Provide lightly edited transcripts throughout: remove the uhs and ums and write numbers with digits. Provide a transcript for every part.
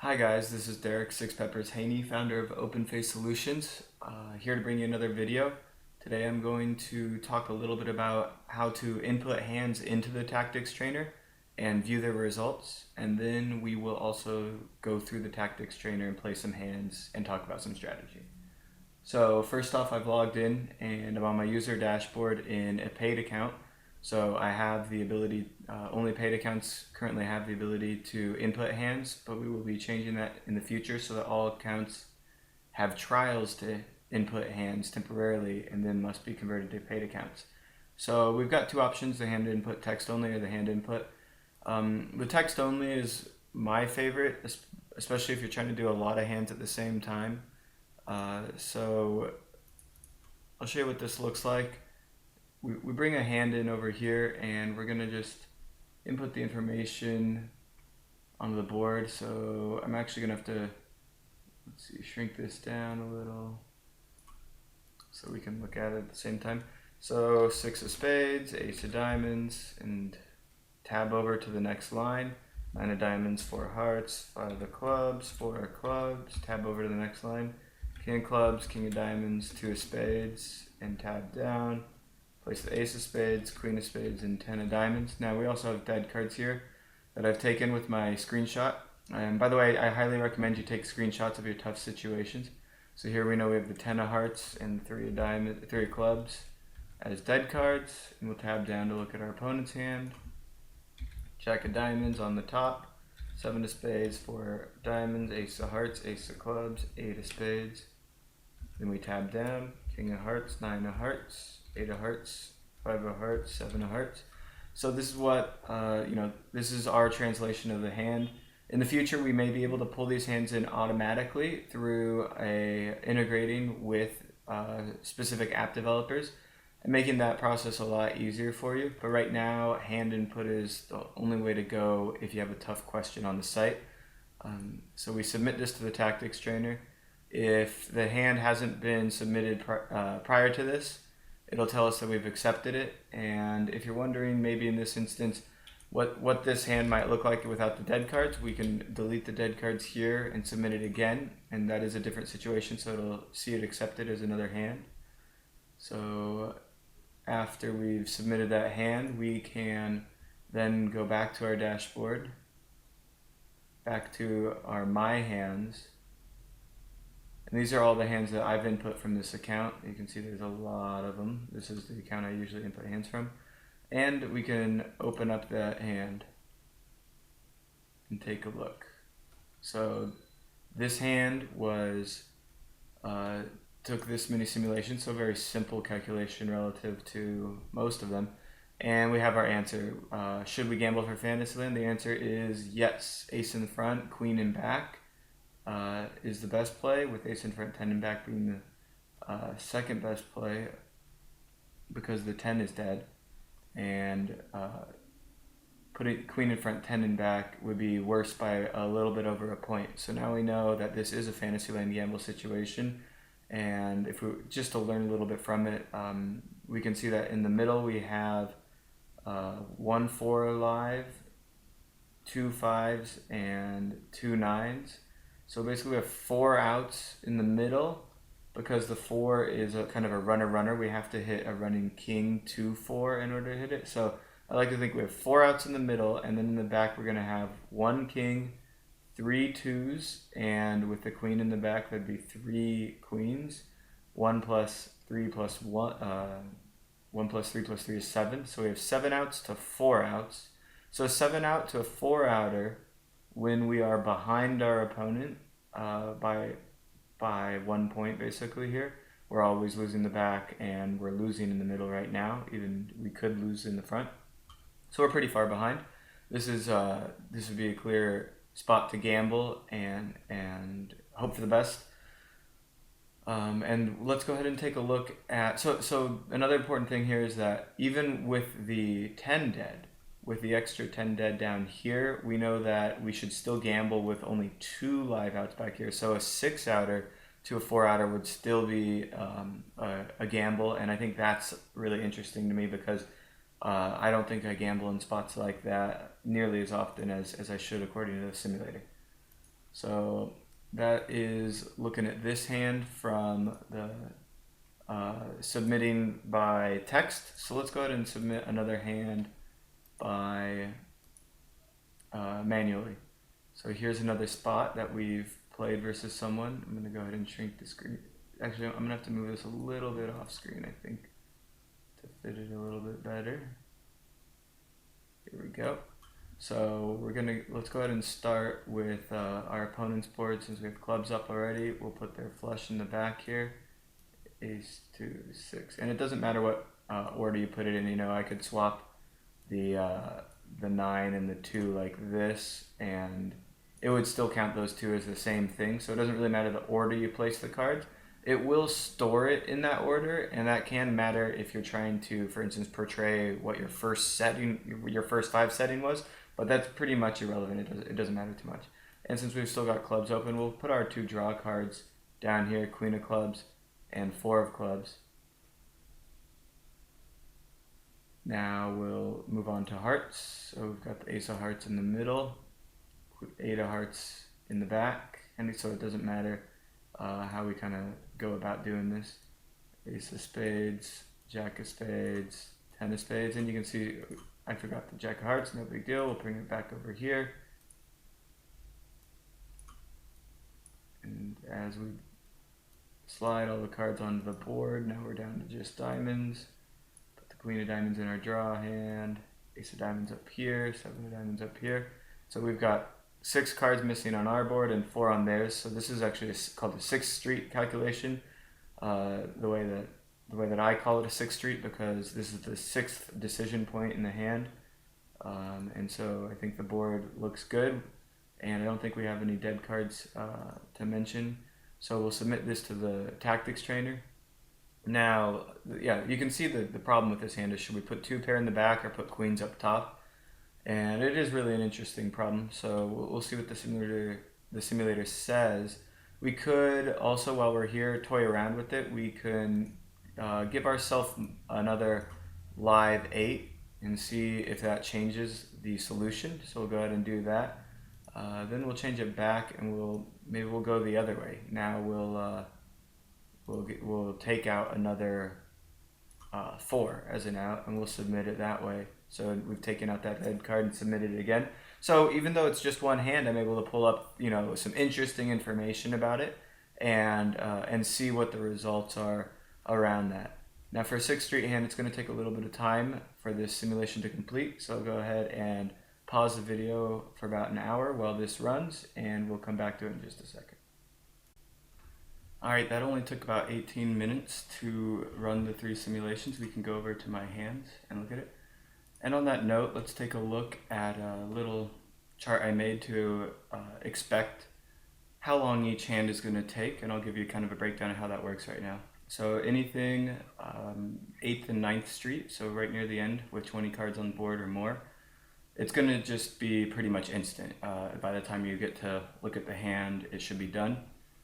Hi guys, this is Derek Six Peppers Haney, founder of OpenFace Solutions, here to bring you another video. Today I'm going to talk a little bit about how to input hands into the tactics trainer and view their results, and then we will also go through the tactics trainer and play some hands and talk about some strategy. So first off, I've logged in and I'm on my user dashboard in a paid account. So I have the ability, only paid accounts currently have the ability to input hands, but we will be changing that in the future so that all accounts have trials to input hands temporarily and then must be converted to paid accounts. So we've got two options, the hand input text only or the hand input. The text only is my favorite, especially if you're trying to do a lot of hands at the same time. So I'll show you what this looks like. We bring a hand in over here and we're gonna just input the information onto the board. So I'm actually gonna have to, let's see, shrink this down a little so we can look at it at the same time. So 6 of spades, ace of diamonds, and tab over to the next line. 9 of diamonds, 4 of hearts, 5 of clubs, 4 of clubs, tab over to the next line. King of clubs, king of diamonds, 2 of spades, and tab down. Place the ace of spades, queen of spades, and 10 of diamonds. Now we also have dead cards here that I've taken with my screenshot. And by the way, I highly recommend you take screenshots of your tough situations. So here we know we have the 10 of hearts and 3 of clubs as dead cards. And we'll tab down to look at our opponent's hand. Jack of diamonds on the top, 7 of spades, 4 diamonds, ace of hearts, ace of clubs, 8 of spades. Then we tab down, king of hearts, 9 of hearts, 8 of hearts, 5 of hearts, 7 of hearts. So this is what, this is our translation of the hand. In the future, we may be able to pull these hands in automatically through integrating with specific app developers and making that process a lot easier for you. But right now, hand input is the only way to go if you have a tough question on the site. So we submit this to the tactics trainer. If the hand hasn't been submitted prior to this, it'll tell us that we've accepted it. And if you're wondering, maybe in this instance, what this hand might look like without the dead cards, we can delete the dead cards here and submit it again. And that is a different situation, so it'll see it accepted as another hand. So after we've submitted that hand, we can then go back to our dashboard, back to our My Hands. And these are all the hands that I've input from this account. You can see there's a lot of them. This is the account I usually input hands from. And we can open up that hand and take a look. So this hand was, took this mini simulation, so very simple calculation relative to most of them. And we have our answer. Should we gamble for Fantasyland? The answer is yes. Ace in the front, queen in back. Is the best play, with ace in front, 10 in back being the second best play because the 10 is dead, and putting queen in front, 10 in back would be worse by a little bit over a point. So now we know that this is a Fantasyland gamble situation, and if we just to learn a little bit from it, we can see that in the middle we have 1 4 live, 2 5s, and 2 9s. So basically we have 4 outs in the middle. Because the 4 is a kind of a runner-runner, we have to hit a running king 2-4 in order to hit it. So I like to think we have 4 outs in the middle, and then in the back we're going to have 1 king, 3 2s, and with the queen in the back that'd be 3 queens. 1 plus 3 plus 1, 1 plus 3 plus 3 is 7. So we have 7 outs to 4 outs. So 7 out to a 4 outer when we are behind our opponent by 1 point basically here. We're always losing the back and we're losing in the middle right now. Even we could lose in the front. So we're pretty far behind. This would be a clear spot to gamble and hope for the best. And let's go ahead and take a look at, so another important thing here is that even with the 10 dead, with the extra 10 dead down here, we know that we should still gamble with only 2 live outs back here. So a 6 outer to a 4 outer would still be a gamble, and I think that's really interesting to me because I don't think I gamble in spots like that nearly as often as I should according to the simulator. So that is looking at this hand from the submitting by text. So let's go ahead and submit another hand by manually. So here's another spot that we've played versus someone. I'm going to go ahead and shrink the screen. Actually, I'm going to have to move this a little bit off screen, I think, to fit it a little bit better. Here we go. So let's go ahead and start with our opponent's board. Since we have clubs up already, we'll put their flush in the back here. Ace, 2, 6. And it doesn't matter what order you put it in. You know, I could swap the 9 and the 2 like this, and it would still count those two as the same thing. So it doesn't really matter the order you place the cards. It will store it in that order, and that can matter if you're trying to, for instance, portray what your first 5 setting was, but that's pretty much irrelevant. It doesn't matter too much. And since we've still got clubs open, we'll put our 2 draw cards down here, Queen of Clubs and 4 of Clubs. Now we'll move on to hearts. So we've got the Ace of Hearts in the middle, 8 of Hearts in the back, and so it doesn't matter how we kind of go about doing this. Ace of Spades, Jack of Spades, 10 of Spades, and you can see I forgot the Jack of Hearts, no big deal. We'll bring it back over here. And as we slide all the cards onto the board, now we're down to just diamonds. Put the Queen of Diamonds in our draw hand, Ace of Diamonds up here, 7 of Diamonds up here. So we've got 6 cards missing on our board and 4 on theirs. So this is actually called the 6th street calculation. The way that I call it a 6th street, because this is the 6th decision point in the hand. And so I think the board looks good, and I don't think we have any dead cards to mention. So we'll submit this to the tactics trainer. Now, yeah, you can see the problem with this hand is, should we put 2 pair in the back or put queens up top? And it is really an interesting problem. So we'll see what the simulator says. We could also, while we're here, toy around with it. We can give ourselves another live 8 and see if that changes the solution. So we'll go ahead and do that. Then we'll change it back, and maybe we'll go the other way. Now we'll take out another 4 as an out, and we'll submit it that way. So we've taken out that red card and submitted it again. So even though it's just one hand, I'm able to pull up, you know, some interesting information about it and see what the results are around that. Now for a 6th street hand, it's going to take a little bit of time for this simulation to complete. So I'll go ahead and pause the video for about an hour while this runs, and we'll come back to it in just a second. Alright, that only took about 18 minutes to run the 3 simulations. We can go over to my hands and look at it. And on that note, let's take a look at a little chart I made to expect how long each hand is going to take, and I'll give you kind of a breakdown of how that works right now. So anything 8th and 9th street, so right near the end with 20 cards on the board or more, it's going to just be pretty much instant. By the time you get to look at the hand, it should be done.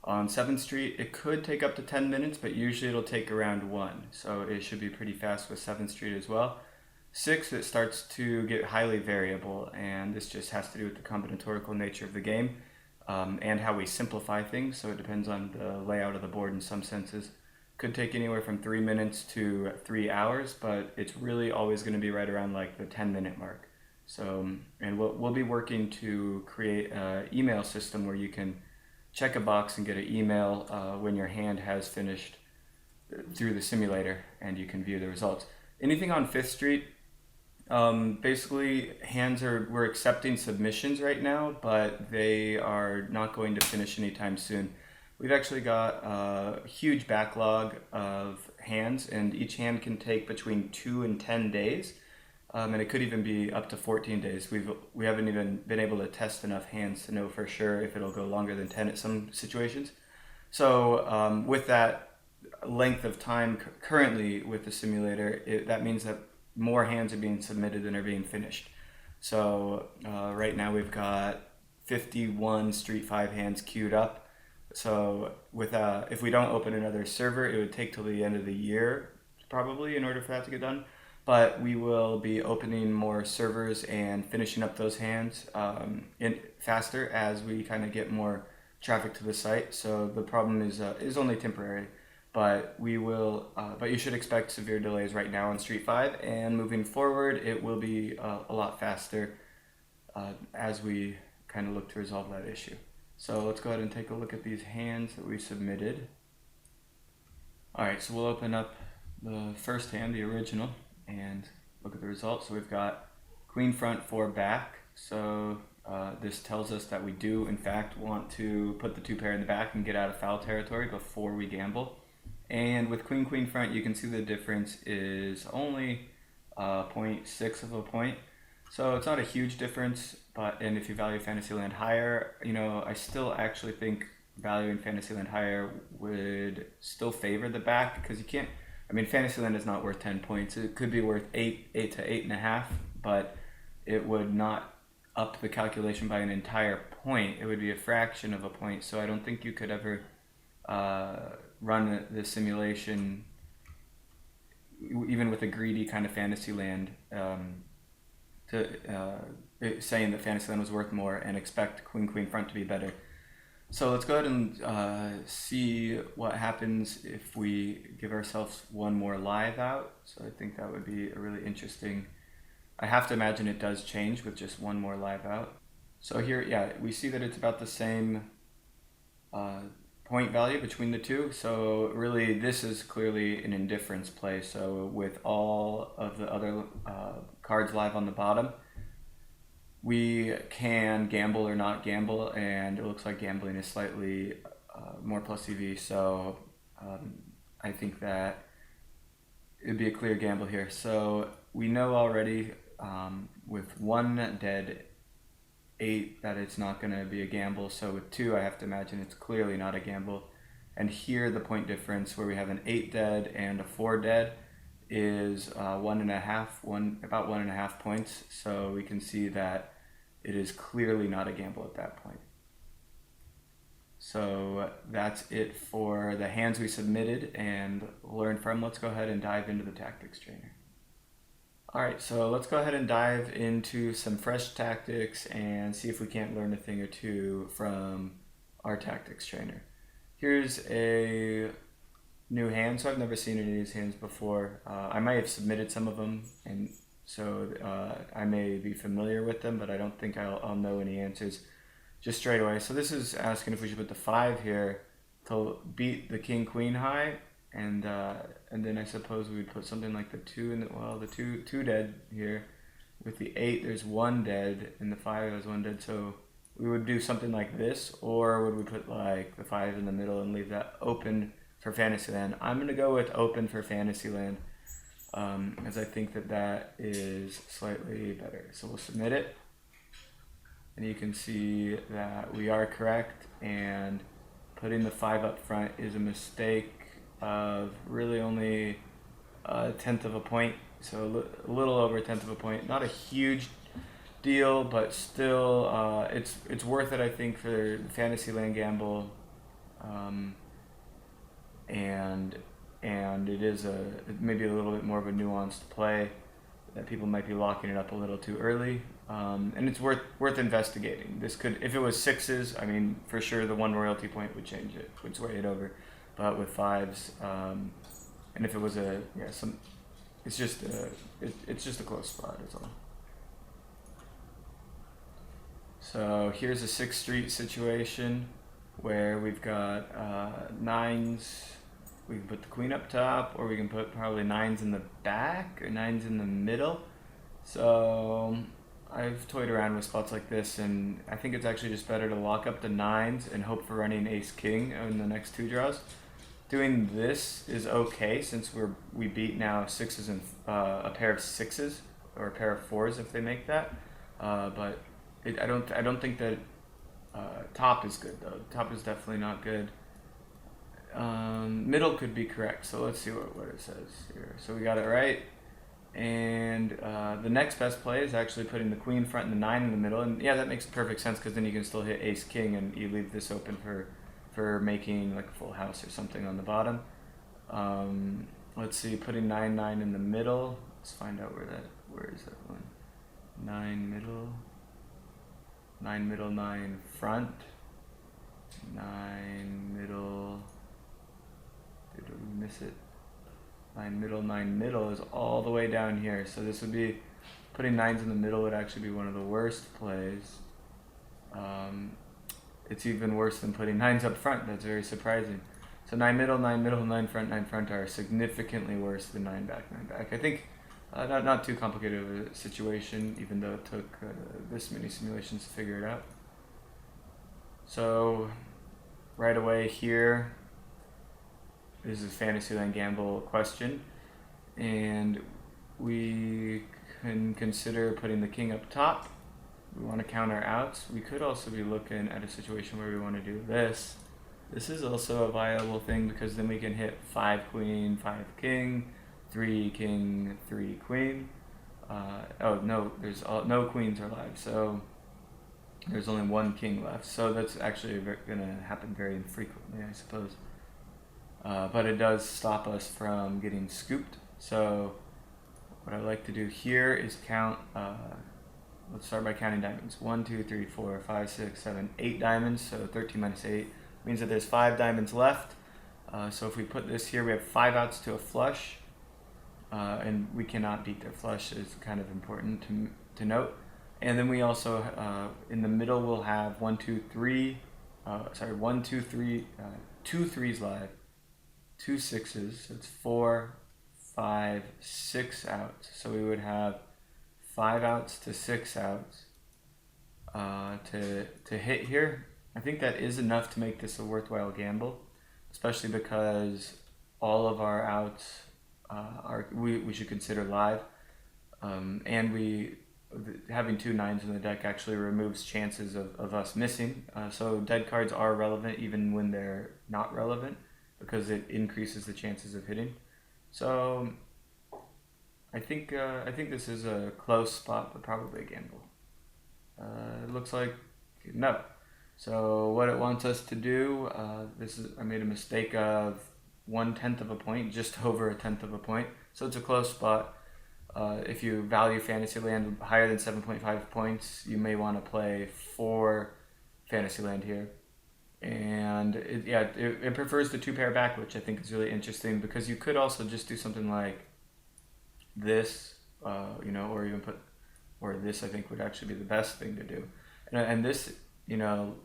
On 7th street, it could take up to 10 minutes, but usually it'll take around 1. So it should be pretty fast with 7th street as well. 6th, it starts to get highly variable, and this just has to do with the combinatorial nature of the game and how we simplify things. So it depends on the layout of the board in some senses. Could take anywhere from 3 minutes to 3 hours, but it's really always going to be right around like the 10-minute mark. So, and we'll be working to create an email system where you can check a box and get an email when your hand has finished through the simulator, and you can view the results. Anything on 5th street, basically we're accepting submissions right now, but they are not going to finish anytime soon. We've actually got a huge backlog of hands, and each hand can take between 2 and 10 days. And it could even be up to 14 days. We haven't even been able to test enough hands to know for sure if it'll go longer than 10 at some situations. So with that length of time currently with the simulator, that means that more hands are being submitted than are being finished. So right now we've got 51 Street 5 hands queued up. So if we don't open another server, it would take till the end of the year probably in order for that to get done. but we will be opening more servers and finishing up those hands faster as we kind of get more traffic to the site. So the problem is only temporary, but but you should expect severe delays right now on Street 5, and moving forward it will be a lot faster as we kind of look to resolve that issue. So let's go ahead and take a look at these hands that we submitted. Alright, so we'll open up the first hand, the original, and look at the results. So we've got queen front, 4 back. So this tells us that we do in fact want to put the 2 pair in the back and get out of foul territory before we gamble. And with queen queen front, you can see the difference is only 0.6 of a point. So it's not a huge difference, and if you value Fantasyland higher, I still actually think valuing Fantasyland higher would still favor the back, because you can't, Fantasyland is not worth 10 points. It could be worth 8 to 8.5, but it would not up the calculation by an entire point. It would be a fraction of a point. So I don't think you could ever run the simulation, even with a greedy kind of Fantasyland, saying that Fantasyland was worth more and expect queen queen front to be better. So let's go ahead and see what happens if we give ourselves one more live out. So I think that would be a really interesting. I have to imagine it does change with just one more live out. So here, yeah, we see that it's about the same point value between the two. So really, this is clearly an indifference play. So with all of the other cards live on the bottom, we can gamble or not gamble, and it looks like gambling is slightly more plus EV. So I think that it'd be a clear gamble here. So we know already with 1 dead 8 that it's not going to be a gamble. So with 2, I have to imagine it's clearly not a gamble. And here the point difference, where we have an 8 dead and a 4 dead, is about 1.5 points. So we can see that it is clearly not a gamble at that point. So that's it for the hands we submitted and learned from. Let's go ahead and dive into the tactics trainer. Alright, so let's go ahead and dive into some fresh tactics and see if we can't learn a thing or two from our tactics trainer. Here's a new hand, so I've never seen any of these hands before. I might have submitted some of them, and so I may be familiar with them, but I don't think I'll know any answers just straight away. So this is asking if we should put the 5 here to beat the king queen high, and then I suppose we would put something like the 2 in the two dead here. With the 8, there's 1 dead, and the 5 has 1 dead. So we would do something like this, or would we put like the 5 in the middle and leave that open for Fantasyland? I'm gonna go with open for Fantasyland, as I think that is slightly better. So we'll submit it, and you can see that we are correct, and putting the 5 up front is a mistake of really only 1/10 of a point. So a little over 1/10 of a point. Not a huge deal, but still it's worth it, I think, for the Fantasyland gamble. And it is maybe a little bit more of a nuanced play, that people might be locking it up a little too early, and it's worth investigating. This could, if it was 6s, for sure the 1 royalty point would change it, would sway it over. But with 5s, and if it was it's just a close spot, is all. So here's a 6th street situation where we've got 9s. We can put the queen up top, or we can put probably 9s in the back, or 9s in the middle. So I've toyed around with spots like this, and I think it's actually just better to lock up the 9s and hope for running ace king in the next 2 draws. Doing this is okay, since we beat now 6s and a pair of 6s, or a pair of 4s if they make that. But I don't think that top is good though. Top is definitely not good. Middle could be correct, so let's see what it says here. So we got it right, and the next best play is actually putting the queen front and the 9 in the middle, and yeah, that makes perfect sense, because then you can still hit ace king, and you leave this open for making like a full house or something on the bottom. Let's see, putting 9-9 in the middle Let's find out where is that one? 9 middle, 9 middle, 9 front, 9 middle, did we miss it? 9 middle, 9 middle is all the way down here. So this would be, putting 9s in the middle would actually be one of the worst plays. It's even worse than putting 9s up front. That's very surprising. So 9 middle, 9 front, 9 front are significantly worse than 9 back, 9 back. I think not too complicated of a situation, even though it took this many simulations to figure it out. So right away here, this is Fantasyland Gamble question, and we can consider putting the king up top. We want to count our outs. We could also be looking at a situation where we want to do this. This is also a viable thing because then we can hit 5 queen, 5 king, 3 king, 3 queen. Oh no, there's no queens are live, so there's only 1 king left. So that's actually going to happen very infrequently, I suppose. But it does stop us from getting scooped. So what I like to do here is count. Let's start by counting diamonds. 1, 2, 3, 4, 5, 6, 7, 8 diamonds. So 13 minus 8 means that there's 5 diamonds left. So if we put this here, we have 5 outs to a flush. And we cannot beat their flush. Is kind of important to note. And then we also, in the middle, we'll have 1, 2, 3. 1, 2, 3, 2 threes live, 2 sixes. So it's 4, 5, 6 outs. So we would have 5 outs to 6 outs to hit here. I think that is enough to make this a worthwhile gamble, especially because all of our outs we should consider live, and having 2 9s in the deck actually removes chances of us missing. So dead cards are relevant even when they're not relevant because it increases the chances of hitting. So I think this is a close spot, but probably a gamble. It looks like no. So what it wants us to do, I made a mistake of 1/10 of a point, just over 1/10 of a point. So it's a close spot. If you value Fantasyland higher than 7.5 points, you may want to play 4 Fantasyland here. And it prefers the 2-pair back, which I think is really interesting because you could also just do something like this, or even or this I think would actually be the best thing to do. And this,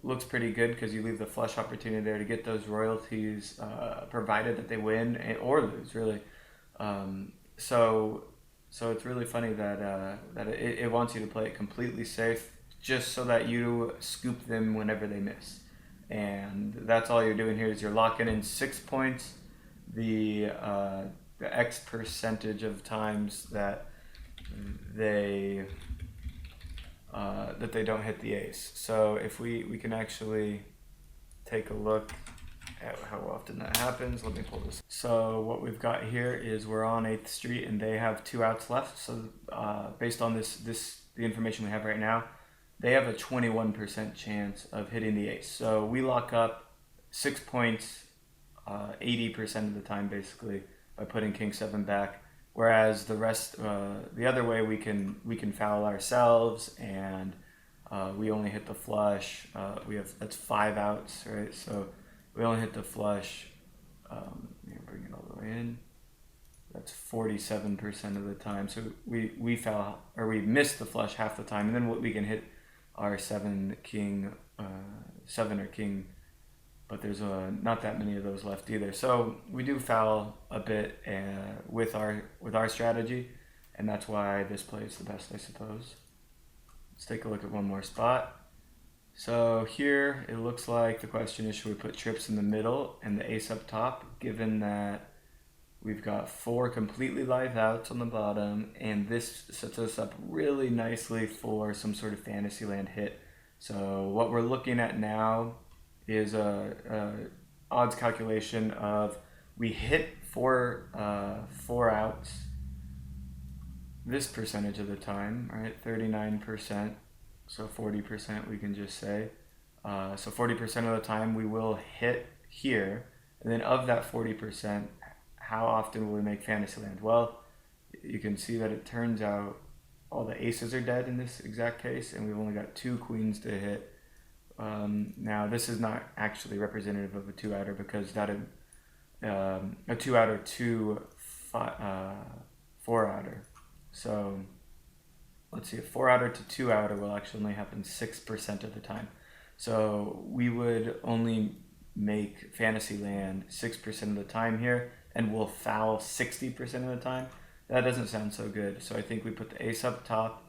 looks pretty good because you leave the flush opportunity there to get those royalties, provided that they win or lose, really. So it's really funny that it wants you to play it completely safe just so that you scoop them whenever they miss. And that's all you're doing here is you're locking in 6 points, the X percentage of times that they don't hit the ace. So if we can actually take a look at how often that happens. Let me pull this. So what we've got here is we're on 8th Street and they have 2 outs left. So based on the information we have right now, they have a 21% chance of hitting the ace. So we lock up 6 points 80% of the time basically by putting king 7 back. Whereas the rest, the other way, we can foul ourselves and we only hit the flush. That's 5 outs, right? So we only hit the flush. Bring it all the way in. That's 47% of the time. So we foul or we miss the flush half the time, and then we can hit our 7 or king. But there's not that many of those left either. So we do foul a bit with our strategy, and that's why this play is the best, I suppose. Let's take a look at one more spot. So here it looks like the question is, should we put trips in the middle and the ace up top, given that we've got 4 completely live outs on the bottom, and this sets us up really nicely for some sort of Fantasyland hit. So what we're looking at now is a odds calculation of we hit 4 outs this percentage of the time, right? 39%, so 40% we can just say. So 40% of the time we will hit here, and then of that 40%, how often will we make Fantasyland? Well, you can see that it turns out all the aces are dead in this exact case, and we've only got 2 queens to hit. Now this is not actually representative of a 2-outer because that a 2-outer to 4-outer. So let's see, a 4-outer to 2-outer will actually only happen 6% of the time. So we would only make Fantasyland 6% of the time here, and we'll foul 60% of the time. That doesn't sound so good. So I think we put the ace up top,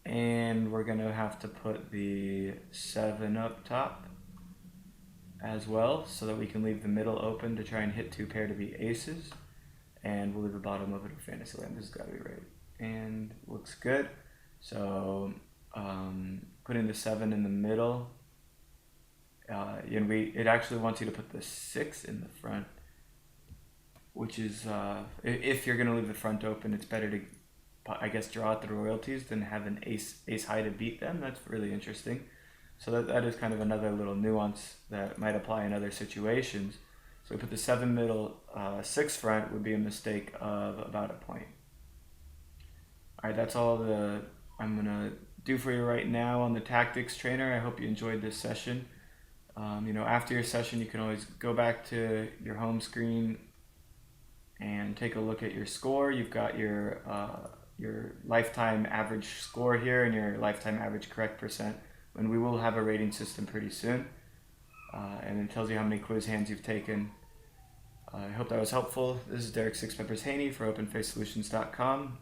and we're gonna have to put the 7 up top as well, so that we can leave the middle open to try and hit 2 pair to be aces, and we'll leave the bottom open for Fantasyland. This has got to be right, and looks good. So putting the 7 in the middle, and it actually wants you to put the 6 in the front, which is if you're gonna leave the front open, it's better to, I guess, draw out the royalties than have an ace high to beat them. That's really interesting. So that is kind of another little nuance that might apply in other situations. So we put the 7 middle, 6 front would be a mistake of about a point. All right, that's all I'm gonna do for you right now on the tactics trainer. I hope you enjoyed this session. After your session, you can always go back to your home screen and take a look at your score. You've got your lifetime average score here and your lifetime average correct percent. And we will have a rating system pretty soon, and it tells you how many quiz hands you've taken. I hope that was helpful. This is Derek 6 Peppers Haney for OpenFaceSolutions.com.